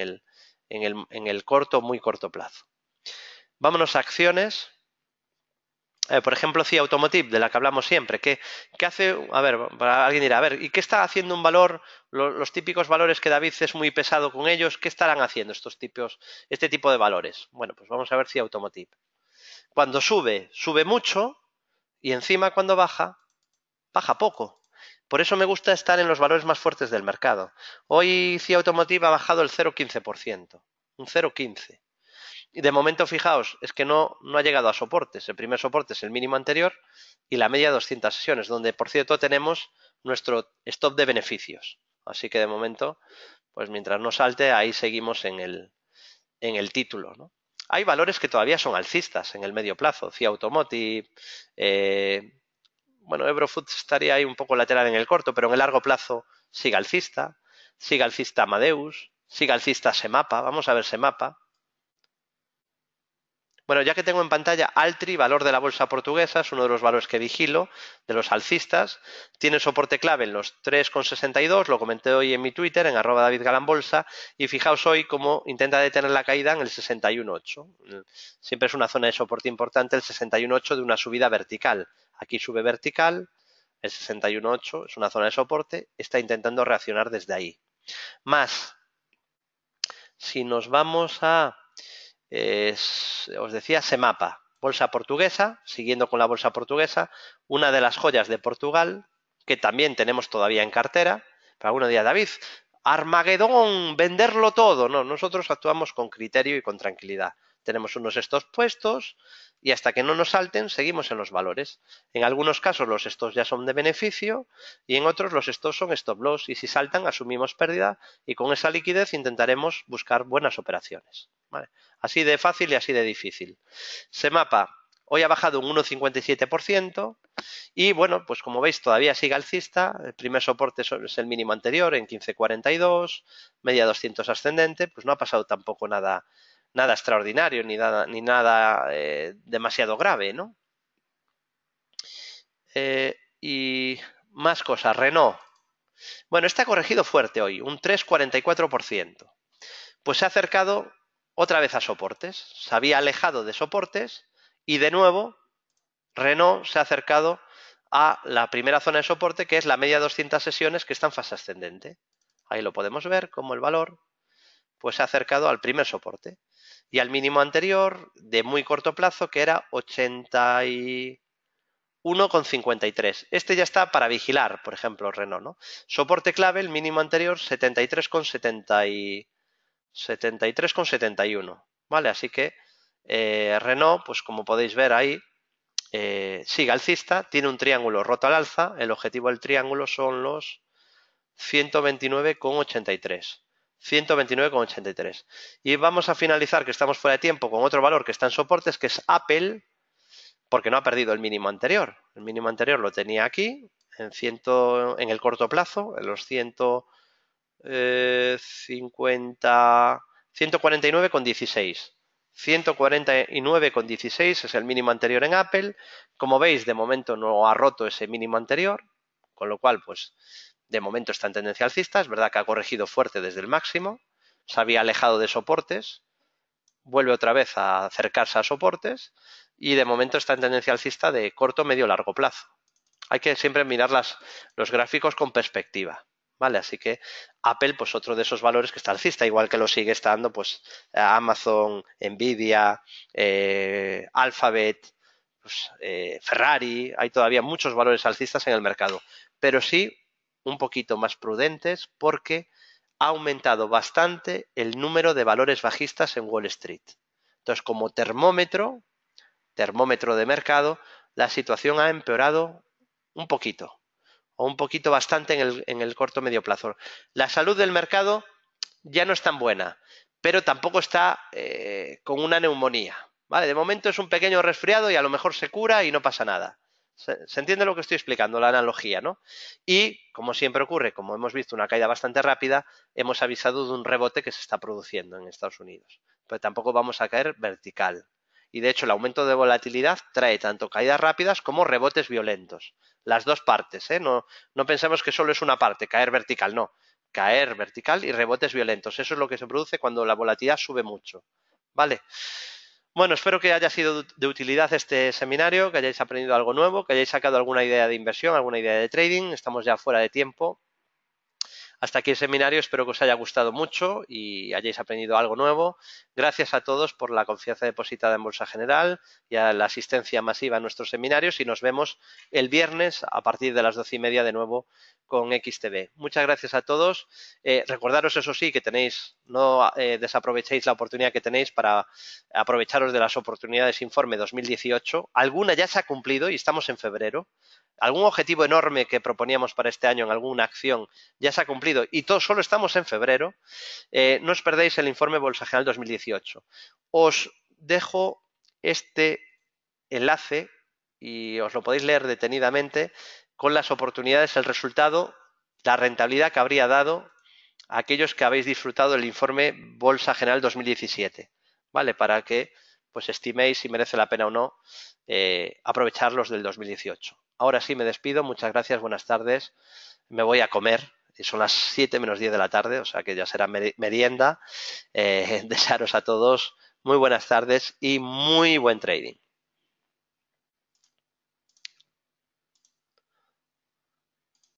el corto, muy corto plazo. Vámonos a acciones. Por ejemplo, CIA Automotive, de la que hablamos siempre, ¿qué hace? A ver, para alguien dirá, a ver, ¿y qué está haciendo un valor? Los típicos valores que David es muy pesado con ellos, ¿qué estarán haciendo este tipo de valores? Bueno, pues vamos a ver CIA Automotive. Cuando sube, sube mucho, y encima cuando baja, baja poco. Por eso me gusta estar en los valores más fuertes del mercado. Hoy CIA Automotive ha bajado el 0,15%, un 0,15%. Y de momento, fijaos, es que no ha llegado a soportes. El primer soporte es el mínimo anterior y la media de 200 sesiones, donde, por cierto, tenemos nuestro stop de beneficios. Así que de momento, pues mientras no salte, ahí seguimos en el título, ¿no? Hay valores que todavía son alcistas en el medio plazo. CIA Automotive, bueno, Eurofoods estaría ahí un poco lateral en el corto, pero en el largo plazo sigue alcista Amadeus, sigue alcista Semapa. Vamos a ver Semapa. Bueno, ya que tengo en pantalla Altri, valor de la bolsa portuguesa, es uno de los valores que vigilo, de los alcistas. Tiene soporte clave en los 3,62, lo comenté hoy en mi Twitter, en @DavidGalanBolsa, y fijaos hoy cómo intenta detener la caída en el 61,8. Siempre es una zona de soporte importante el 61,8 de una subida vertical. Aquí sube vertical, el 61,8 es una zona de soporte, está intentando reaccionar desde ahí. Más, si nos vamos a os decía Semapa, bolsa portuguesa, siguiendo con la bolsa portuguesa, una de las joyas de Portugal, que también tenemos todavía en cartera. Para alguno dirá, David, Armagedón, venderlo todo. No, nosotros actuamos con criterio y con tranquilidad. Tenemos unos stops puestos y hasta que no nos salten seguimos en los valores. En algunos casos los stops ya son de beneficio y en otros los stops son stop loss y si saltan asumimos pérdida y con esa liquidez intentaremos buscar buenas operaciones. ¿Vale? Así de fácil y así de difícil. Semapa hoy ha bajado un 1,57% y bueno, pues como veis todavía sigue alcista. El primer soporte es el mínimo anterior en 15,42, media 200 ascendente, pues no ha pasado tampoco nada extraordinario ni nada demasiado grave, ¿no? Y más cosas, Renault. Bueno, este ha corregido fuerte hoy, un 3,44%. Pues se ha acercado otra vez a soportes. Se había alejado de soportes y de nuevo Renault se ha acercado a la primera zona de soporte, que es la media de 200 sesiones que está en fase ascendente. Ahí lo podemos ver como el valor pues se ha acercado al primer soporte y al mínimo anterior de muy corto plazo, que era 81,53. Este ya está para vigilar, por ejemplo, Renault, ¿no? Soporte clave, el mínimo anterior 73,71. ¿Vale? Así que Renault, pues como podéis ver ahí, sigue alcista, tiene un triángulo roto al alza, el objetivo del triángulo son los 129,83. 129,83. Y vamos a finalizar, que estamos fuera de tiempo, con otro valor que está en soportes, que es Apple, porque no ha perdido el mínimo anterior. El mínimo anterior lo tenía aquí, en el corto plazo, en los 149,16. 149,16 es el mínimo anterior en Apple. Como veis, de momento no ha roto ese mínimo anterior, con lo cual, pues, de momento está en tendencia alcista. Es verdad que ha corregido fuerte desde el máximo, se había alejado de soportes, vuelve otra vez a acercarse a soportes y de momento está en tendencia alcista de corto, medio, largo plazo. Hay que siempre mirar los gráficos con perspectiva. ¿Vale? Así que Apple, pues otro de esos valores que está alcista, igual que lo sigue estando pues Amazon, Nvidia, Alphabet, pues, Ferrari. Hay todavía muchos valores alcistas en el mercado, pero sí un poquito más prudentes porque ha aumentado bastante el número de valores bajistas en Wall Street. Entonces, como termómetro de mercado, la situación ha empeorado un poquito o un poquito bastante en el corto medio plazo. La salud del mercado ya no es tan buena, pero tampoco está con una neumonía. ¿Vale? De momento es un pequeño resfriado y a lo mejor se cura y no pasa nada. ¿Se entiende lo que estoy explicando? La analogía, ¿no? Y, como siempre ocurre, como hemos visto una caída bastante rápida, hemos avisado de un rebote que se está produciendo en Estados Unidos. Pero tampoco vamos a caer vertical. Y de hecho el aumento de volatilidad trae tanto caídas rápidas como rebotes violentos. Las dos partes, ¿eh? No pensemos que solo es una parte, caer vertical, no. Caer vertical y rebotes violentos. Eso es lo que se produce cuando la volatilidad sube mucho. ¿Vale? Bueno, espero que haya sido de utilidad este seminario, que hayáis aprendido algo nuevo, que hayáis sacado alguna idea de inversión, alguna idea de trading. Estamos ya fuera de tiempo. Hasta aquí el seminario, espero que os haya gustado mucho y hayáis aprendido algo nuevo. Gracias a todos por la confianza depositada en Bolsa General y a la asistencia masiva a nuestros seminarios y nos vemos el viernes a partir de las 12:30 de nuevo con XTV. Muchas gracias a todos. Recordaros, eso sí, que no desaprovechéis la oportunidad que tenéis para aprovecharos de las oportunidades Informe 2018. Alguna ya se ha cumplido y estamos en febrero. Algún objetivo enorme que proponíamos para este año en alguna acción ya se ha cumplido y solo estamos en febrero. No os perdéis el informe Bolsa General 2018. Os dejo este enlace y os lo podéis leer detenidamente con las oportunidades, el resultado, la rentabilidad que habría dado a aquellos que habéis disfrutado del informe Bolsa General 2017, ¿vale? Para que pues estiméis si merece la pena o no aprovechar los del 2018. Ahora sí me despido, muchas gracias, buenas tardes, me voy a comer, son las 7 menos 10 de la tarde, o sea que ya será merienda. Desearos a todos muy buenas tardes y muy buen trading.